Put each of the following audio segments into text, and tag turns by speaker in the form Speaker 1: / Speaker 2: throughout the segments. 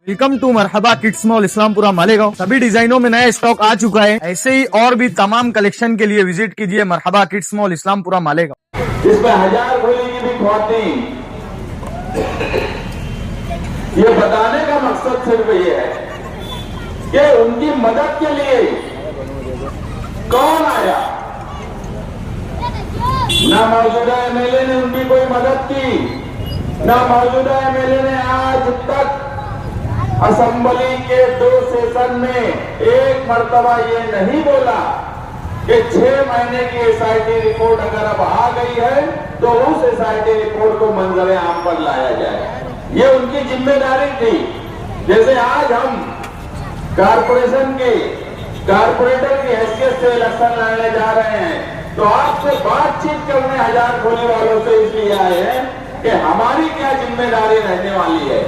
Speaker 1: Welcome to Marhaba kids mall Islampura Malegaon. सभी डिजाइनों में नया स्टॉक आ चुका है। ऐसे ही और भी तमाम कलेक्शन के लिए विजिट कीजिए मरहबा किड्स मॉल इस्लामपुरा मालेगांव।
Speaker 2: इसमें 1000 खोली की भी ख्वातीन, ये बताने का मकसद सिर्फ ये है कि उनकी मदद के लिए कौन आया। ना मौजूदा एमएलए ने उनकी कोई मदद की, ना मौजूदा एमएलए ने आज तक असेंबली के 2 सेशन में एक मर्तबा ये नहीं बोला कि 6 महीने की एसआईटी रिपोर्ट अगर अब आ गई है तो उस एसआईटी रिपोर्ट को मंजर आम पर लाया जाए। ये उनकी जिम्मेदारी थी। जैसे आज हम कारपोरेशन के कारपोरेटर की हैसियत से इलेक्शन लड़ने जा रहे हैं, तो आपसे बातचीत करने 1000 खोली वालों से इसलिए आए हैं कि हमारी क्या जिम्मेदारी रहने वाली है,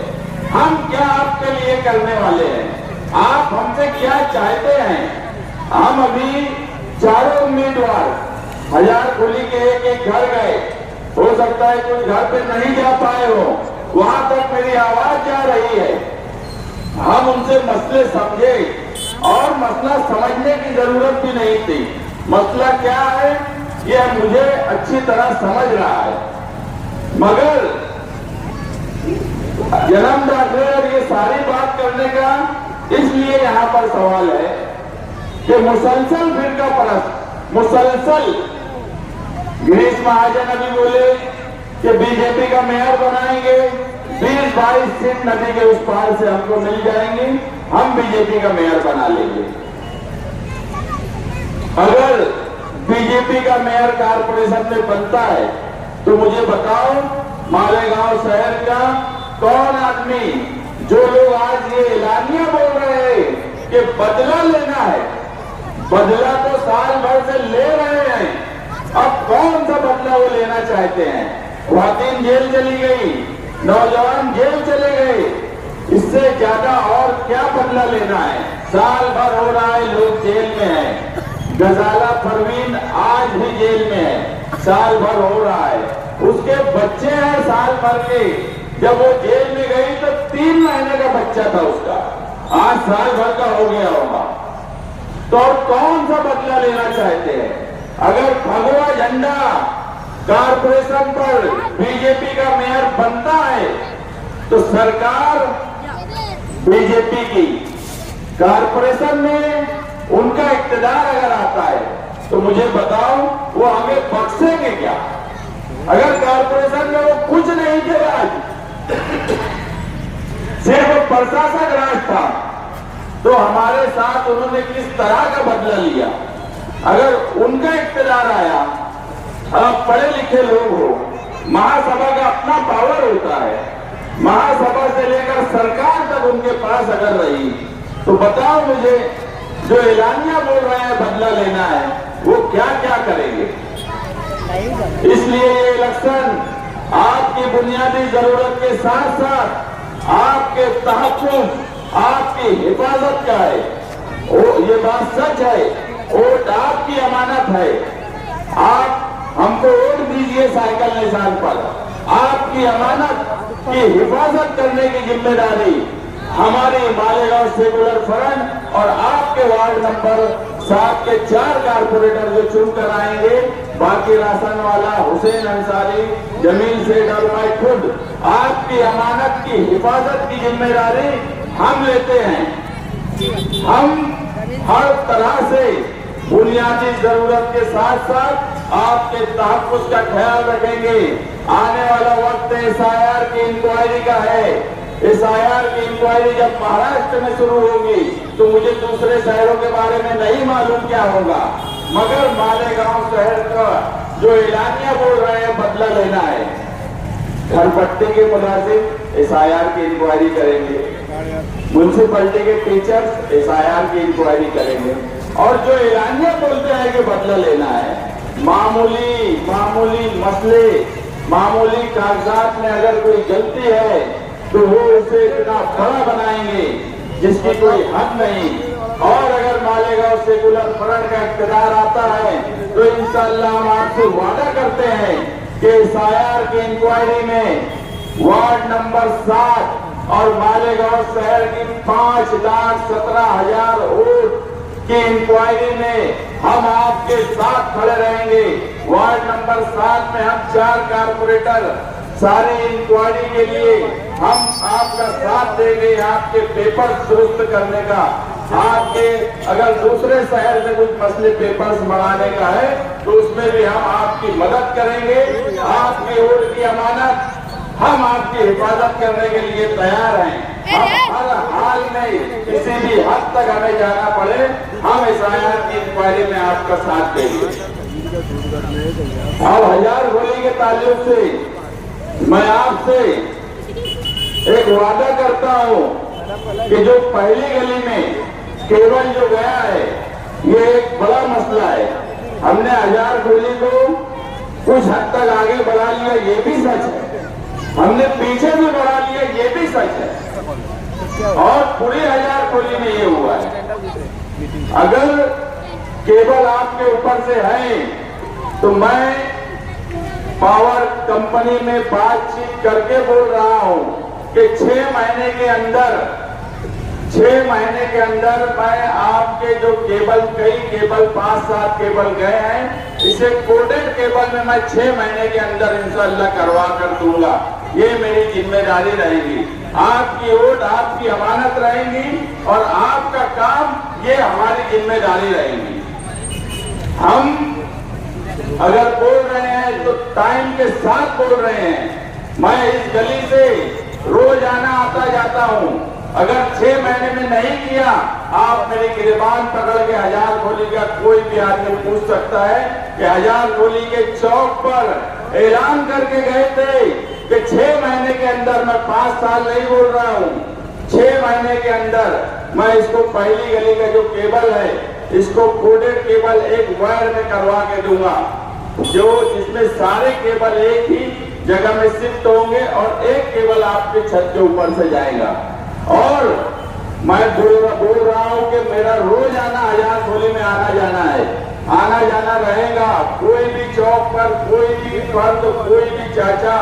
Speaker 2: हम क्या आपके लिए करने वाले हैं, आप हमसे क्या चाहते हैं। हम अभी चारों उम्मीदवार 1000 खोली के एक घर गए, हो सकता है कोई घर पे नहीं जा पाए हो, वहां तक मेरी आवाज जा रही है। हम उनसे मसले समझे और मसला समझने की जरूरत भी नहीं थी। मसला क्या है यह मुझे अच्छी तरह समझ रहा है, मगर जन्म दाखिले और ये सारी बात करने का इसलिए यहाँ पर सवाल है कि मुसलसल फिरका परस्त, मुसलसल गिरीश महाजन अभी बोले कि बीजेपी का मेयर बनाएंगे, 20-22 सीट नदी के उस पार से हमको मिल जाएंगी, हम बीजेपी का मेयर बना लेंगे। अगर बीजेपी का मेयर कारपोरेशन में बनता है तो मुझे बताओ मालेगांव शहर का कौन आदमी, जो लोग आज ये एलानिया बोल रहे हैं कि बदला लेना है, बदला तो साल भर से ले रहे हैं, अब कौन सा बदला वो लेना चाहते हैं। ख्वातीन जेल चली गई, नौजवान जेल चले गए, इससे ज्यादा और क्या बदला लेना है। साल भर हो रहा है लोग जेल में हैं, गजाला परवीन आज भी जेल में है, साल भर हो रहा है, उसके बच्चे हैं साल भर के। जब वो जेल में गई तो 3 महीने का बच्चा था उसका, आज साल भर का हो गया होगा। तो और कौन सा बदला लेना चाहते हैं। अगर भगवा झंडा कारपोरेशन पर बीजेपी का मेयर बनता है तो सरकार बीजेपी की, कारपोरेशन में उनका इक्तदार अगर आता है तो मुझे बताओ वो हमें बख्शेंगे क्या। अगर कारपोरेशन में वो कुछ नहीं थे, आज सिर्फ प्रशासक राज था, तो हमारे साथ उन्होंने किस तरह का बदला लिया। अगर उनका इख्तियार आया, आप पढ़े लिखे लोग हो, महासभा का अपना पावर होता है, महासभा से लेकर सरकार तक उनके पास अगर रही तो बताओ मुझे, जो एलानिया बोल रहे हैं बदला लेना है, वो क्या क्या करेंगे। इसलिए ये इलेक्शन आपकी बुनियादी जरूरत के साथ साथ आपके तहफ्फुज़, आपकी हिफाजत का है। ये बात सच है, वोट आपकी अमानत है। आप हमको वोट दीजिए साइकिल निशान पर, आपकी अमानत की हिफाजत करने की जिम्मेदारी हमारी मालेगांव सेकुलर फ्रंट और आपके वार्ड नंबर 7 के 4 कारपोरेटर जो चुनकर आएंगे, बाकी राशन वाला, हुसैन अंसारी, जमील सेठ और मैं खुद, आपकी अमानत की हिफाजत की जिम्मेदारी हम लेते हैं। हम हर तरह से बुनियादी जरूरत के साथ साथ आपके तहफ्फुज़ का ख्याल रखेंगे। आने वाला वक्त एसआईआर की इंक्वायरी का है। एसआईआर की इंक्वायरी जब महाराष्ट्र में शुरू होगी तो मुझे दूसरे शहरों के बारे में नहीं मालूम क्या होगा, मगर मालेगांव शहर का जो एलानिया बोल रहे हैं बदला लेना है, घरपट्टी के मुलाजिम एसआईआर की इंक्वायरी करेंगे, म्युनिसिपैलिटी के टीचर्स एसआईआर की इंक्वायरी करेंगे, और जो एलानिया बोलते हैं कि बदला लेना है, मामूली मसले, मामूली कागजात में अगर कोई गलती है तो वो उसे इतना बड़ा बनाएंगे जिसकी कोई हद नहीं। और अगर मालेगांव सेकुलर फ्रंट का इख्तियार आता है तो इंशाअल्लाह हम आपसे वादा करते हैं कि एसआईआर की इंक्वायरी में वार्ड नंबर 7 और मालेगांव शहर की 5,17,000 वोट की इंक्वायरी में हम आपके साथ खड़े रहेंगे। वार्ड नंबर 7 में हम 4 कारपोरेटर सारी इंक्वायरी के लिए हम आपका साथ देंगे, आपके पेपर दुरुस्त करने का। आपके अगर दूसरे शहर से कुछ मसले पेपर्स मंगाने का है तो उसमें भी हम आपकी मदद करेंगे। आपकी वोट की अमानत हम आपकी हिफाजत करने के लिए तैयार हैं। हम हर हाल में किसी भी हद तक हमें जाना पड़े, हम एसआईआर की इंक्वायरी में आपका साथ देंगे। अब हजार गोली के ताल्लुक से मैं आपसे एक वादा करता हूं कि जो पहली गली में केबल जो गया है ये एक बड़ा मसला है। हमने हजार गोली को कुछ हद तक आगे बढ़ा लिया, ये भी सच है। हमने पीछे भी बढ़ा लिया, ये भी सच है। और पूरी हजार गोली में ये हुआ है। अगर केबल आपके ऊपर से है तो मैं पावर कंपनी में बातचीत करके बोल रहा हूं कि 6 महीने के अंदर मैं आपके जो केबल, कई केबल 5-7 केबल गए हैं, इसे कोडेड केबल में मैं 6 महीने के अंदर इंशाअल्लाह करवा कर दूंगा। ये मेरी जिम्मेदारी रहेगी। आपकी वोट आपकी अमानत रहेगी और आपका काम ये हमारी जिम्मेदारी रहेगी। हम अगर बोल रहे हैं तो टाइम के साथ बोल रहे हैं। मैं इस गली से रोजाना आता जाता हूं। अगर 6 महीने में नहीं किया, आप मेरी गिरबान पकड़ के हजार गोली का कोई भी आदमी पूछ सकता है कि हजार गोली के चौक पर ऐलान करके गए थे कि 6 महीने के अंदर, मैं 5 साल नहीं बोल रहा हूं, 6 महीने के अंदर मैं इसको पहली गली का जो केबल है इसको कोडेड केबल एक वायर में करवा के दूंगा, जो जिसमें सारे केबल एक ही जगह में शिफ्ट होंगे और एक केबल आपके छत के ऊपर से जाएगा। और मैं बोल रहा हूं कि मेरा रोज आना हजार गोली में आना जाना है, आना जाना रहेगा। कोई भी चौक पर, कोई भी फर्द, कोई भी चाचा,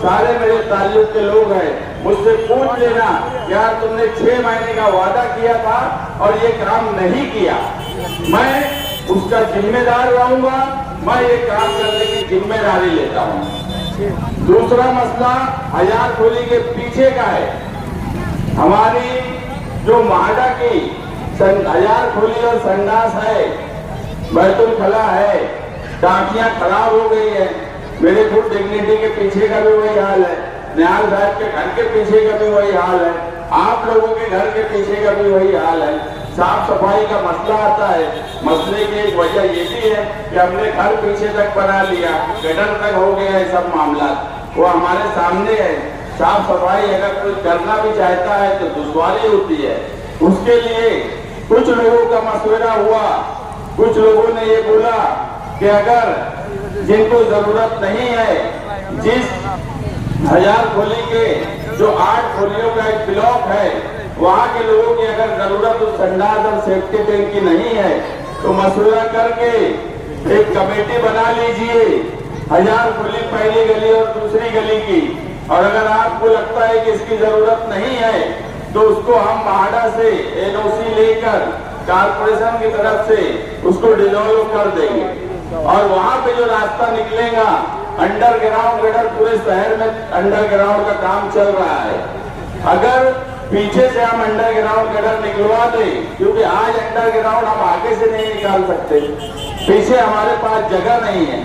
Speaker 2: सारे मेरे ताल्लुक के लोग हैं। मुझसे पूछ लेना यार तुमने 6 महीने का वादा किया था और ये काम नहीं किया। मैं उसका जिम्मेदार रहूंगा, मैं ये काम करने की जिम्मेदारी लेता हूं। दूसरा मसला हजार गोली के पीछे का है। हमारी जो माडा की हजार गोली और संडास है, बैतुल खला है, टांकियां खराब हो गई है। मेरे खुद डिग्निटी के पीछे का भी वही हाल है, न्याल साहब के घर के पीछे का भी वही हाल है, आप लोगों के घर के पीछे का भी वही हाल है। साफ सफाई का मसला आता है। मसले की एक वजह ये भी है कि हमने घर पीछे तक बना लिया, गटर तक हो गया है सब मामला, वो हमारे सामने है। साफ सफाई अगर कोई करना भी चाहता है तो दुश्वारी होती है। उसके लिए कुछ लोगों का मशवरा हुआ, कुछ लोगों ने ये बोला कि अगर जिनको जरूरत नहीं है, जिस हजार गोली के जो 8 गोलियों का एक ब्लॉक है, वहां के लोगों की अगर जरूरत उस संडास और सेफ्टी टैंक की नहीं है तो मशवरा करके एक कमेटी बना लीजिए, हजार गोली पहली गली और दूसरी गली की। और अगर आपको लगता है कि इसकी जरूरत नहीं है तो उसको हम माडा से एनओसी लेकर कारपोरेशन की तरफ से उसको डिसॉल्व कर देंगे। और वहां पे जो रास्ता निकलेगा अंडरग्राउंड गटर, पूरे शहर में अंडरग्राउंड का काम चल रहा है। अगर पीछे से हम अंडरग्राउंड गटर निकलवा दें, क्योंकि आज अंडरग्राउंड हम आगे से नहीं निकाल सकते, पीछे हमारे पास जगह नहीं है।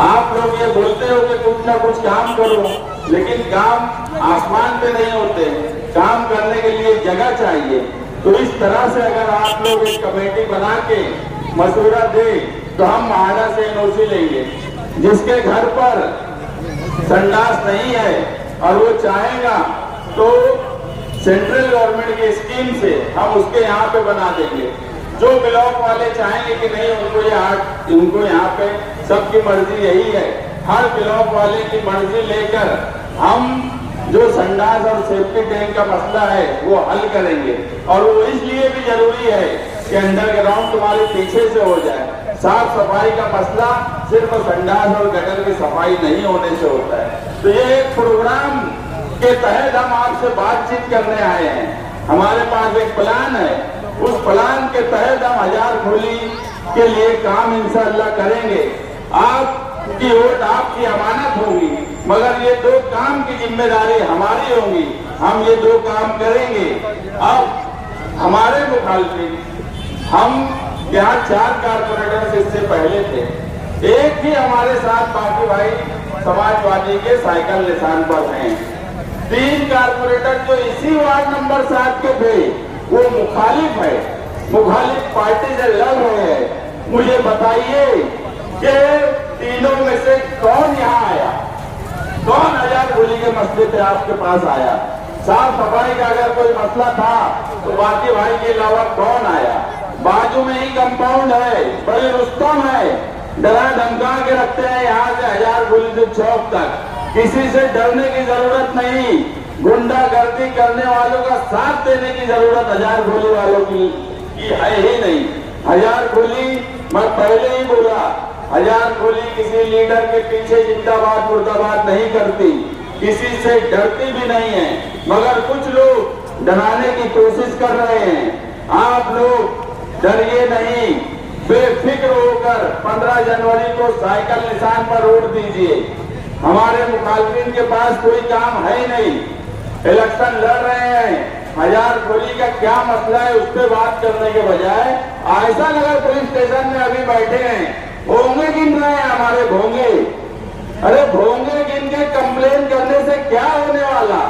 Speaker 2: आप लोग ये बोलते हो कि कुछ ना कुछ काम करो, लेकिन काम आसमान पे नहीं होते, काम करने के लिए जगह चाहिए। तो इस तरह से अगर आप लोग एक कमेटी बना के मशवरा दे तो हम माडा से एनओसी लेंगे। जिसके घर पर संडास नहीं है और वो चाहेगा तो सेंट्रल गवर्नमेंट की स्कीम से हम उसके यहाँ पे बना देंगे। जो ब्लॉक वाले चाहेंगे कि नहीं उनको यहाँ पे सबकी मर्जी यही है, हर ब्लॉक वाले की मर्जी लेकर हम जो संडास और सेफ्टी टैंक का मसला है वो हल करेंगे। और वो इसलिए भी जरूरी है कि अंडरग्राउंड तुम्हारे पीछे से हो जाए। साफ सफाई का मसला सिर्फ संडास और गटर की सफाई नहीं होने से होता है। तो ये एक प्रोग्राम के तहत हम आपसे बातचीत करने आए हैं। हमारे पास एक प्लान है, उस प्लान के तहत हम हजारखोली के लिए काम इंशाअल्लाह करेंगे। आपकी वोट आपकी अमानत होगी, मगर ये दो काम की जिम्मेदारी हमारी होगी। हम ये दो काम करेंगे। अब हमारे मुखालिफ हम यहाँ 4 कारपोरेटर इससे पहले थे, एक ही हमारे साथ बाकी भाई समाजवादी के साइकिल निशान पर हैं। 3 कारपोरेटर जो इसी वार्ड नंबर 7 के थे वो मुखालिफ है, मुखालिफ पार्टी से लड़ रहे हैं। मुझे बताइए कि तीनों में से कौन यहाँ आया, कौन हजारखोली के मसले पे आपके पास आया? साफ सफाई का अगर कोई मसला था तो बाकी भाई के अलावा कौन आया? बाजू में ही कंपाउंड है, बड़े रुस्तम है, डरा धमका के रखते हैं यहाँ से हजारखोली से चौक तक। किसी से डरने की जरूरत नहीं, गुंडागर्दी करने वालों का साथ देने की जरूरत हजारखोली वालों की है ही नहीं। हजारखोली, मैं पहले ही बोला, हजारखोली किसी लीडर के पीछे जिंदाबाद मुर्दाबाद नहीं करती, किसी से डरती भी नहीं है, मगर कुछ लोग डराने की कोशिश कर रहे हैं। आप लोग डरिए नहीं, बेफिक्र होकर 15 जनवरी को साइकिल निशान पर वोट दीजिए। हमारे मुखालिफिन के पास कोई काम है ही नहीं, इलेक्शन लड़ रहे हैं। हजारखोली का क्या मसला है उस पर बात करने के बजाय आयशा नगर पुलिस स्टेशन में अभी बैठे हैं, भोंगे गिन रहे हैं हमारे भोंगे। अरे भोंगे गिन के कंप्लेन करने से क्या होने वाला?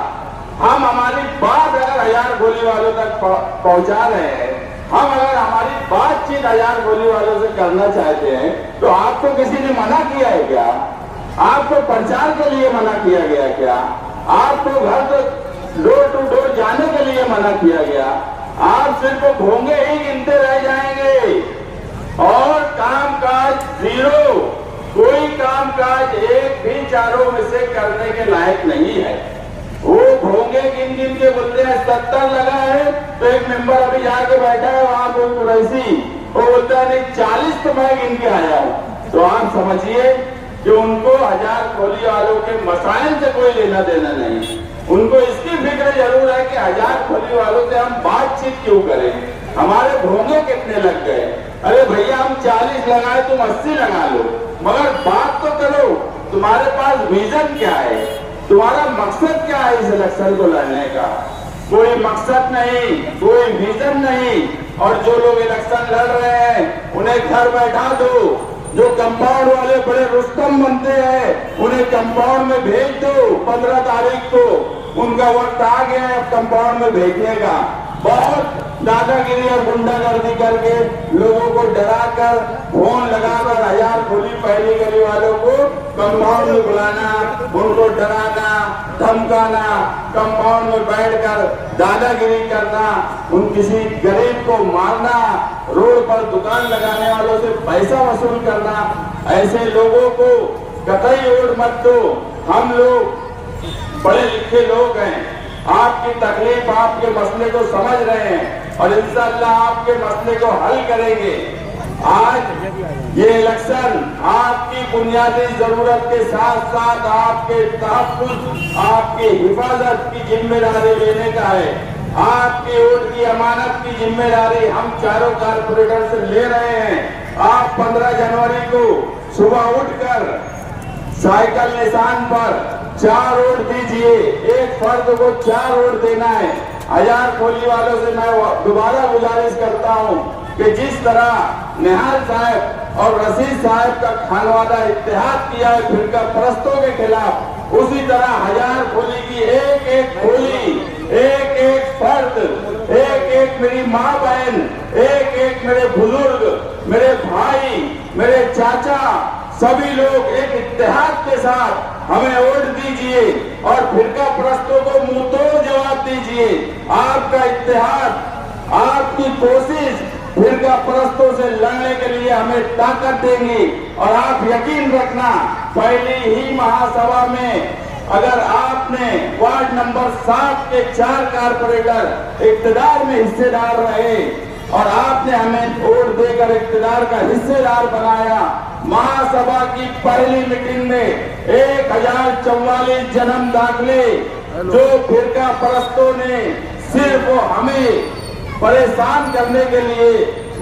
Speaker 2: हम हमारी बात अगर हजारखोली वालों तक पहुंचा रहे हैं, हम अगर हमारी बातचीत हजारखोली वालों से करना चाहते हैं, तो आपको किसी ने मना किया है क्या? आपको प्रचार के लिए मना किया गया क्या? आपको घर तक डोर टू डोर जाने के लिए मना किया गया? आप सिर्फ भोंगे ही गिनते रह जाएंगे और कामकाज जीरो। कोई कामकाज एक भी चारों में से करने के लायक नहीं है। वो भोंगे गिन गिन के बोलते हैं 70 लगा है, तो एक मेंबर अभी जाके बैठा है वहां कोई कुरैशी, वो बोलता है नहीं 40 तो मैं गिन के आया हूं। तो आप समझिए कि उनको हजारखोली वालों के मसाइल से कोई लेना देना नहीं। उनको इसकी फिक्र जरूर है कि हजारखोली वालों से हम बातचीत क्यों करें, हमारे भोंगे कितने लग गए। अरे भैया हम 40 लगाए, तुम 80 लगा लो, मगर बात तो करो। तुम्हारे पास विजन क्या है, तुम्हारा मकसद क्या है इस इलेक्शन को लड़ने का? कोई मकसद नहीं, कोई विजन नहीं। और जो लोग इलेक्शन लड़ रहे हैं उन्हें घर बैठा दो। जो कंपाउंड वाले बड़े रुस्तम बनते हैं उन्हें कंपाउंड में भेज दो। 15 तारीख को उनका वक्त आ गया है अब कंपाउंड में भेजने का। बहुत दादागिरी और गुंडागर्दी करके लोगों को डराकर फोन लगाकर हजारखोली पहली गली वालों को कंपाउंड में बुलाना, उनको डराना, धमकाना, कंपाउंड में बैठकर दादागिरी करना, उन किसी गरीब को मारना, रोड पर दुकान लगाने वालों से पैसा वसूल करना, ऐसे लोगों को कतई वोट मत दो। हम लोग बड़े लिखे लोग हैं, आपकी तकलीफ, आपके मसले को समझ रहे हैं और इंशाअल्लाह आपके मसले को हल करेंगे। आज ये इलेक्शन आपकी बुनियादी जरूरत के साथ साथ आपके तहफ्फुज़, आपकी हिफाजत की जिम्मेदारी लेने का है। आपकी वोट की अमानत की जिम्मेदारी हम चारों कारपोरेटर से ले रहे हैं। आप 15 जनवरी को सुबह उठकर साइकिल निशान पर 4 वोट दीजिए। एक फर्द को 4 वोट देना है। हजारखोली वालों से मैं दोबारा गुजारिश करता हूं कि जिस तरह निहाल साहब और रशीद साहब का खानवादा इत्तेहाद किया है फिरका परस्तों के खिलाफ, उसी तरह हजारखोली की एक एक खोली, एक एक फर्द, एक एक मेरी माँ बहन, एक एक मेरे बुजुर्ग, मेरे भाई, मेरे चाचा, सभी लोग एक इत्तेहाद के साथ हमें वोट दीजिए और फिरका परस्तों को मुंहतोड़ जवाब दीजिए। आपका इत्तेहाद, आपकी कोशिश फिरका परस्तों से लड़ने के लिए हमें ताकत देंगी। और आप यकीन रखना, पहली ही महासभा में अगर आपने वार्ड नंबर 7 के 4 कारपोरेटर इक्तदार में हिस्सेदार रहे और आपने हमें वोट देकर इक्तदार का हिस्सेदार बनाया, महासभा की पहली मीटिंग में 1044 जन्म दाखिले जो फिरका परस्तों ने सिर्फ हमें परेशान करने के लिए,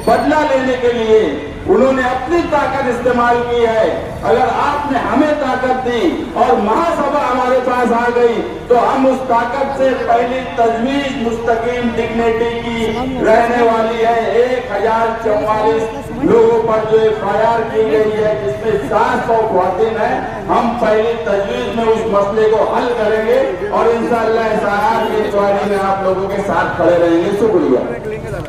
Speaker 2: बदला लेने के लिए उन्होंने अपनी ताकत इस्तेमाल की है। अगर आपने हमें ताकत दी और महासभा हमारे पास आ गई तो हम उस ताकत से पहली तजवीज मुस्तकीम डिग्निटी की रहने वाली है। 1044 लोगों पर जो FIR की गई है, जिसमें 700 ख्वातीन है, हम पहली तजवीज में उस मसले को हल करेंगे और इंशाअल्लाह SIR की इंक्वायरी में आप लोगों के साथ खड़े रहेंगे। शुक्रिया।